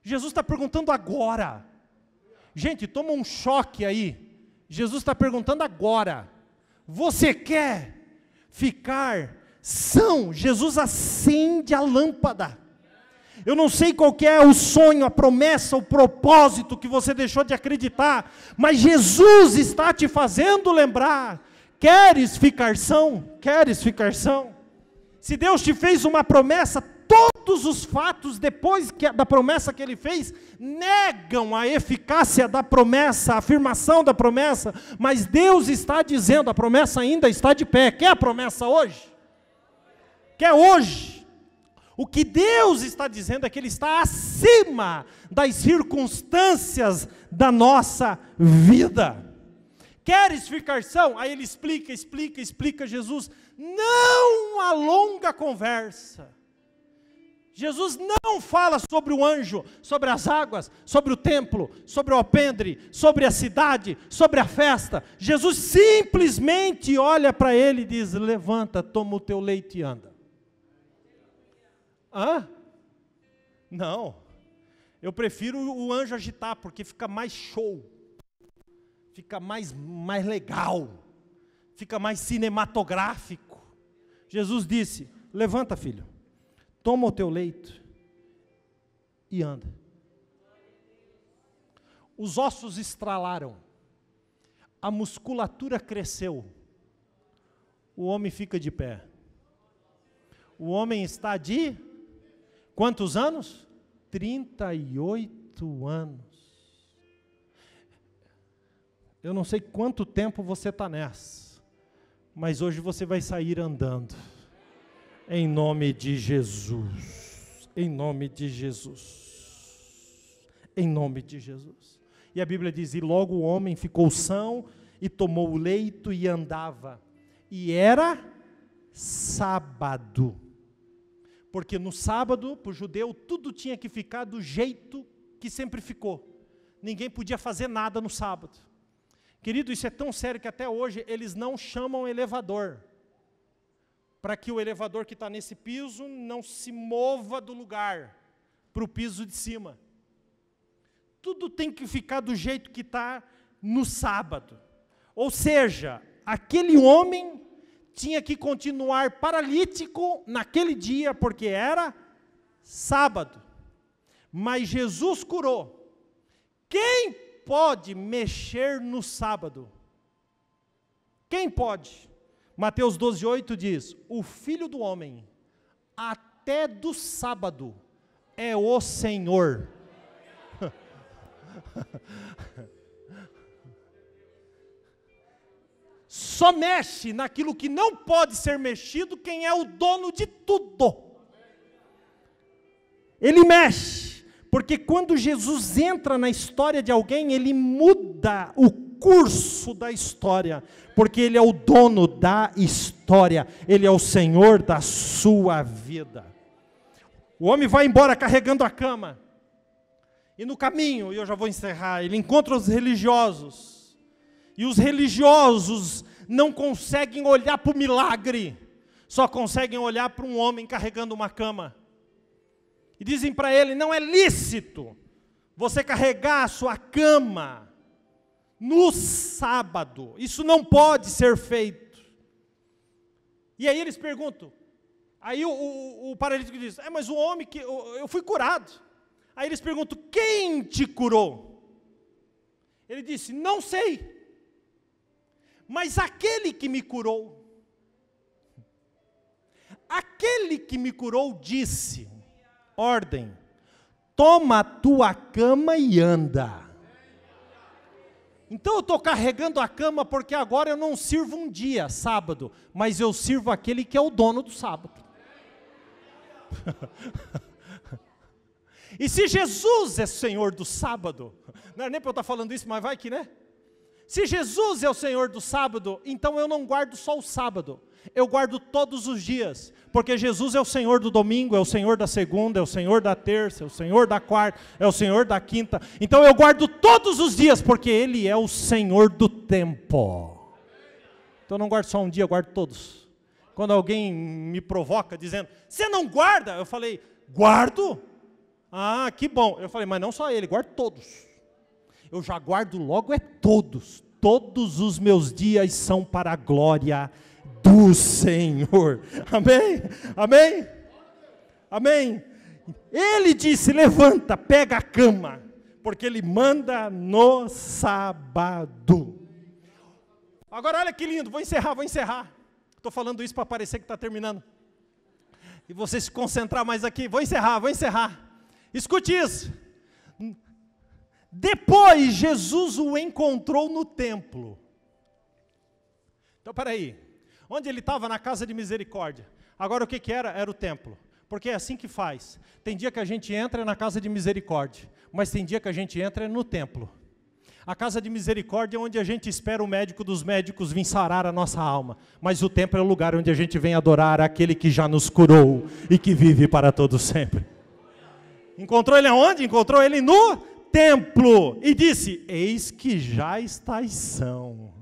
Jesus está perguntando agora. Gente, toma um choque aí. Jesus está perguntando agora: você quer ficar são? Jesus acende a lâmpada. Eu não sei qual que é o sonho, a promessa, o propósito que você deixou de acreditar, mas Jesus está te fazendo lembrar: queres ficar são? Queres ficar são? Se Deus te fez uma promessa, todos os fatos depois da promessa que Ele fez negam a eficácia da promessa, a afirmação da promessa, mas Deus está dizendo: a promessa ainda está de pé. Quer a promessa hoje? Quer hoje? O que Deus está dizendo é que Ele está acima das circunstâncias da nossa vida. Queres ficar são? Aí ele explica, Jesus não alonga a conversa. Jesus não fala sobre o anjo, sobre as águas, sobre o templo, sobre o alpendre, sobre a cidade, sobre a festa. Jesus simplesmente olha para ele e diz: levanta, toma o teu leite e anda. Não, eu prefiro o anjo agitar, porque fica mais show, fica mais legal, fica mais cinematográfico. Jesus disse: levanta, filho, toma o teu leito e anda. Os ossos estralaram, a musculatura cresceu, o homem fica de pé. O homem está de quantos anos? 38 anos. Eu não sei quanto tempo você está nessa, mas hoje você vai sair andando, em nome de Jesus, em nome de Jesus, em nome de Jesus. E a Bíblia diz, e logo o homem ficou são, e tomou o leito e andava, e era sábado, porque no sábado, para o judeu, tudo tinha que ficar do jeito que sempre ficou, ninguém podia fazer nada no sábado. Querido, isso é tão sério que até hoje eles não chamam elevador, para que o elevador que está nesse piso não se mova do lugar, para o piso de cima. Tudo tem que ficar do jeito que está no sábado. Ou seja, aquele homem tinha que continuar paralítico naquele dia, porque era sábado. Mas Jesus curou. Quem pode mexer no sábado? Quem pode? Mateus 12:8 diz, o Filho do Homem, até do sábado, é o Senhor. Só mexe naquilo que não pode ser mexido quem é o dono de tudo. Ele mexe, porque quando Jesus entra na história de alguém, ele muda o curso da história, porque ele é o dono da história, ele é o Senhor da sua vida. O homem vai embora carregando a cama, e no caminho, e eu já vou encerrar, ele encontra os religiosos, e os religiosos não conseguem olhar para o milagre, só conseguem olhar para um homem carregando uma cama, e dizem para ele, não é lícito você carregar a sua cama no sábado, isso não pode ser feito. E aí eles perguntam, aí o paralítico diz, mas o homem que eu fui curado. Aí eles perguntam, quem te curou? Ele disse, não sei, mas aquele que me curou disse, ordem, toma a tua cama e anda. Então eu estou carregando a cama porque agora eu não sirvo um dia, sábado, mas eu sirvo aquele que é o dono do sábado. E se Jesus é Senhor do sábado, não é nem para eu estar falando isso, mas vai que, né? Se Jesus é o Senhor do sábado, então eu não guardo só o sábado, eu guardo todos os dias, porque Jesus é o Senhor do domingo, é o Senhor da segunda, é o Senhor da terça, é o Senhor da quarta, é o Senhor da quinta, então eu guardo todos os dias, porque Ele é o Senhor do tempo. Então eu não guardo só um dia, eu guardo todos. Quando alguém me provoca dizendo, você não guarda? Eu falei, guardo? Ah, que bom. Eu falei, mas não só ele, guardo todos. Eu já guardo logo todos. Todos os meus dias são para a glória do Senhor. Amém? Amém? Amém? Ele disse, levanta, pega a cama, porque Ele manda no sábado. Agora olha que lindo, vou encerrar. Estou falando isso para parecer que está terminando. E você se concentrar mais aqui, vou encerrar. Escute isso. Depois Jesus o encontrou no templo. Então, peraí. Onde ele estava? Na casa de misericórdia. Agora o que era? Era o templo. Porque é assim que faz. Tem dia que a gente entra na casa de misericórdia, mas tem dia que a gente entra no templo. A casa de misericórdia é onde a gente espera o médico dos médicos vir sarar a nossa alma. Mas o templo é o lugar onde a gente vem adorar aquele que já nos curou e que vive para todo sempre. Encontrou ele aonde? Encontrou ele no templo. E disse, eis que já estás são.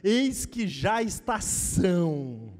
Eis que já está são.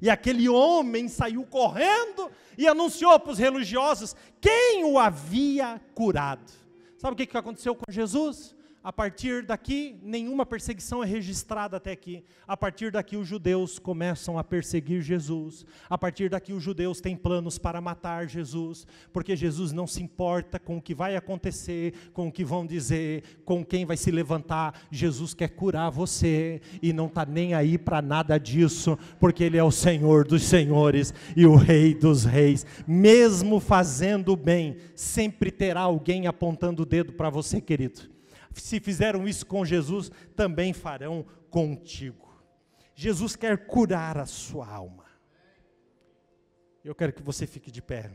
E aquele homem saiu correndo e anunciou para os religiosos quem o havia curado. Sabe o que aconteceu com Jesus? A partir daqui, nenhuma perseguição é registrada até aqui. A partir daqui, os judeus começam a perseguir Jesus. A partir daqui, os judeus têm planos para matar Jesus, porque Jesus não se importa com o que vai acontecer, com o que vão dizer, com quem vai se levantar. Jesus quer curar você e não está nem aí para nada disso, porque Ele é o Senhor dos senhores e o Rei dos reis. Mesmo fazendo o bem, sempre terá alguém apontando o dedo para você, querido. Se fizeram isso com Jesus, também farão contigo. Jesus quer curar a sua alma. Eu quero que você fique de pé.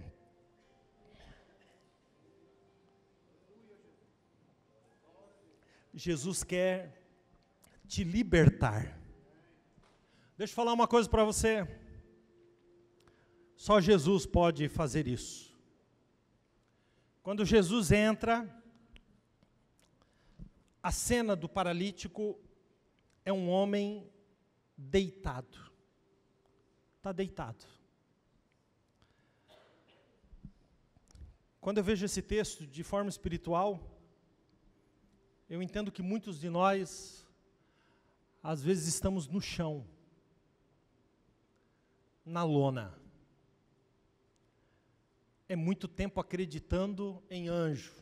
Jesus quer te libertar. Deixa eu falar uma coisa para você. Só Jesus pode fazer isso. Quando Jesus entra, a cena do paralítico é um homem deitado. Está deitado. Quando eu vejo esse texto de forma espiritual, eu entendo que muitos de nós, às vezes, estamos no chão, na lona. É muito tempo acreditando em anjo.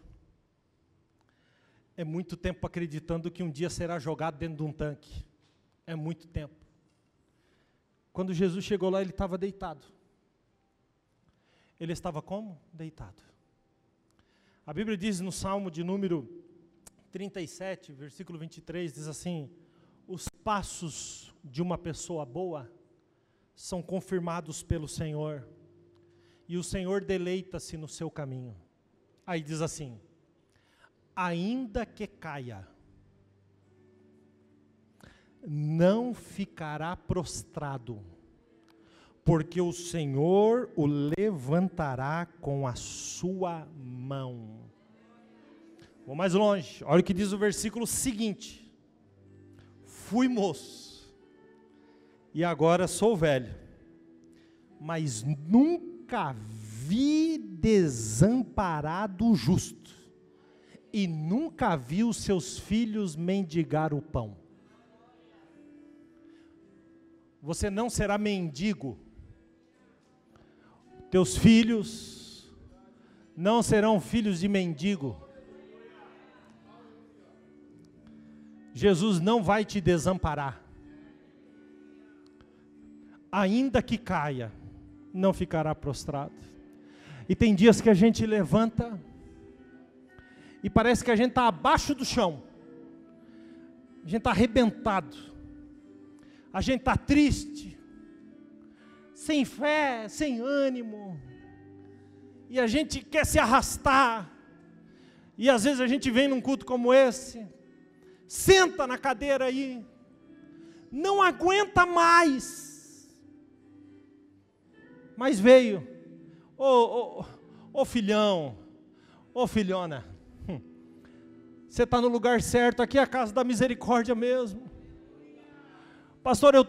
É muito tempo acreditando que um dia será jogado dentro de um tanque. É muito tempo. Quando Jesus chegou lá, ele estava deitado. Ele estava como? Deitado. A Bíblia diz no Salmo de número 37, versículo 23, diz assim: os passos de uma pessoa boa são confirmados pelo Senhor, e o Senhor deleita-se no seu caminho. Aí diz assim: ainda que caia, não ficará prostrado, porque o Senhor o levantará com a sua mão. Vou mais longe, olha o que diz o versículo seguinte: fui moço, e agora sou velho, mas nunca vi desamparado o justo, e nunca vi os seus filhos mendigar o pão. Você não será mendigo. Teus filhos não serão filhos de mendigo. Jesus não vai te desamparar. Ainda que caia, não ficará prostrado. E tem dias que a gente levanta e parece que a gente está abaixo do chão. A gente está arrebentado. A gente está triste, sem fé, sem ânimo. E a gente quer se arrastar. E às vezes a gente vem num culto como esse, senta na cadeira aí, não aguenta mais. Mas veio, ô filhão, ô filhona, você está no lugar certo, aqui é a casa da misericórdia mesmo. Pastor, eu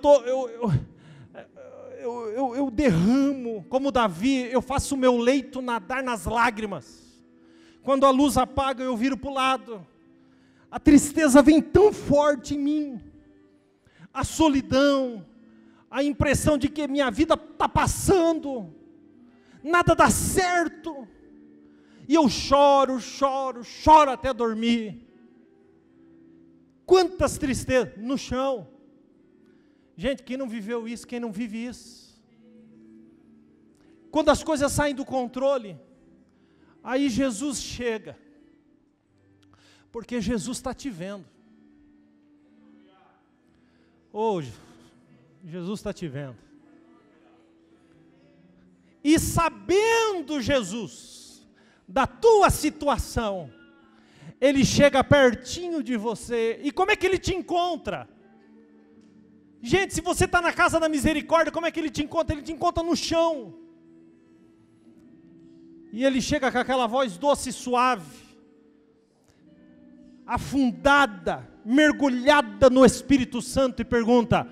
derramo, como Davi, eu faço o meu leito nadar nas lágrimas. Quando a luz apaga, eu viro para o lado. A tristeza vem tão forte em mim. A solidão, a impressão de que minha vida está passando, nada dá certo. E eu choro até dormir. Quantas tristezas no chão. Gente, quem não viveu isso, quem não vive isso? Quando as coisas saem do controle, aí Jesus chega, porque Jesus está te vendo. Hoje, Jesus está te vendo. E sabendo, Jesus, da tua situação, Ele chega pertinho de você. E como é que Ele te encontra? Gente, se você está na casa da misericórdia, como é que Ele te encontra? Ele te encontra no chão. E Ele chega com aquela voz doce e suave, afundada, mergulhada no Espírito Santo, e pergunta: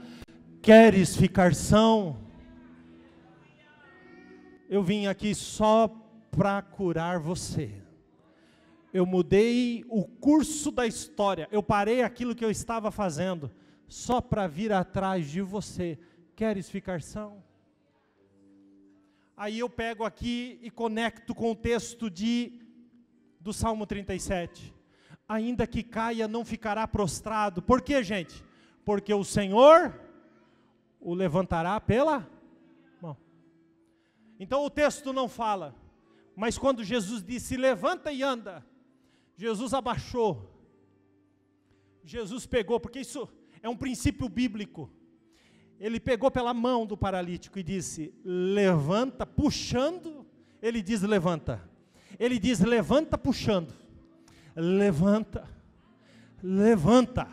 queres ficar são? Eu vim aqui só para curar você. Eu mudei o curso da história, eu parei aquilo que eu estava fazendo, só para vir atrás de você. Queres ficar são? Aí eu pego aqui e conecto com o texto do Salmo 37. Ainda que caia, não ficará prostrado. Por quê, gente? Porque o Senhor o levantará pela mão. Então o texto não fala, mas quando Jesus disse: levanta e anda, Jesus abaixou Jesus pegou, porque isso é um princípio bíblico. Ele pegou pela mão do paralítico e disse, levanta, puxando. Ele diz, levanta. Ele diz, levanta, puxando. Levanta, levanta,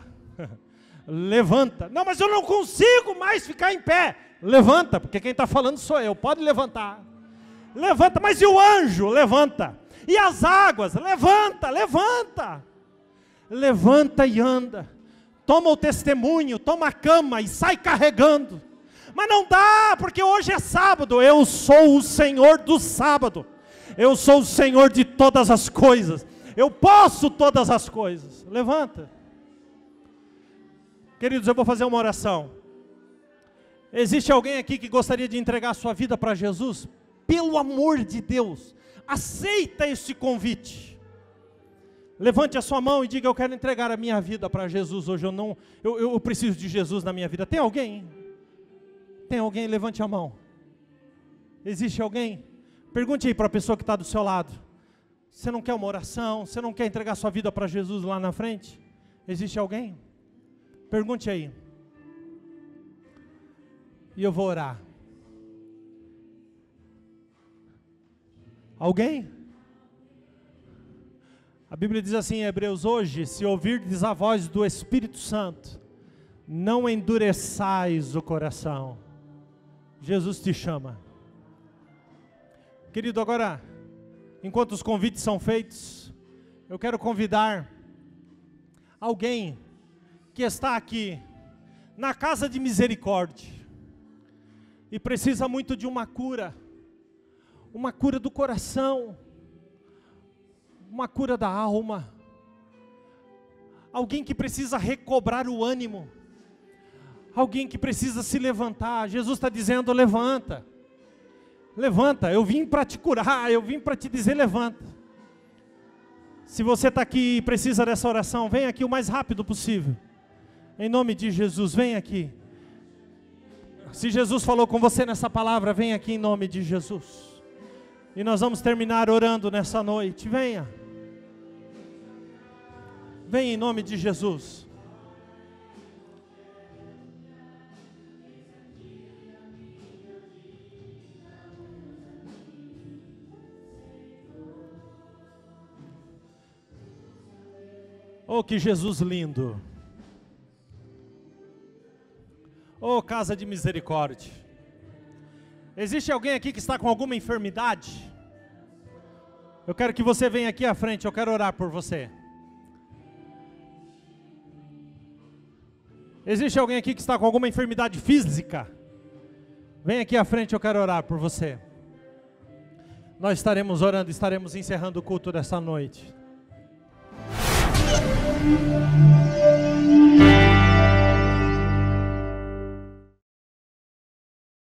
levanta. Não, mas eu não consigo mais ficar em pé. Levanta, porque quem está falando sou eu, pode levantar. Levanta, mas e o anjo? Levanta. E as águas? Levanta, levanta. Levanta e anda. Toma o testemunho, toma a cama e sai carregando. Mas não dá, porque hoje é sábado. Eu sou o Senhor do sábado. Eu sou o Senhor de todas as coisas. Eu posso todas as coisas. Levanta. Queridos, eu vou fazer uma oração. Existe alguém aqui que gostaria de entregar a sua vida para Jesus? Pelo amor de Deus, aceita esse convite. Levante a sua mão e diga, eu quero entregar a minha vida para Jesus hoje. Eu preciso de Jesus na minha vida. Tem alguém? Tem alguém? Levante a mão. Existe alguém? Pergunte aí para a pessoa que está do seu lado. Você não quer uma oração? Você não quer entregar sua vida para Jesus lá na frente? Existe alguém? Pergunte aí. E eu vou orar. Alguém? A Bíblia diz assim em Hebreus, hoje, se ouvirdes a voz do Espírito Santo, não endureçais o coração. Jesus te chama. Querido, agora, enquanto os convites são feitos, eu quero convidar alguém que está aqui, na casa de misericórdia, e precisa muito de uma cura do coração, uma cura da alma, alguém que precisa recobrar o ânimo, alguém que precisa se levantar. Jesus está dizendo, levanta, levanta, eu vim para te curar, eu vim para te dizer, levanta. Se você está aqui e precisa dessa oração, vem aqui o mais rápido possível, em nome de Jesus, vem aqui. Se Jesus falou com você nessa palavra, vem aqui em nome de Jesus. E nós vamos terminar orando nessa noite. Venha. Venha em nome de Jesus. Oh, que Jesus lindo. Oh, casa de misericórdia. Existe alguém aqui que está com alguma enfermidade? Eu quero que você venha aqui à frente, eu quero orar por você. Existe alguém aqui que está com alguma enfermidade física? Vem aqui à frente, eu quero orar por você. Nós estaremos orando, estaremos encerrando o culto dessa noite.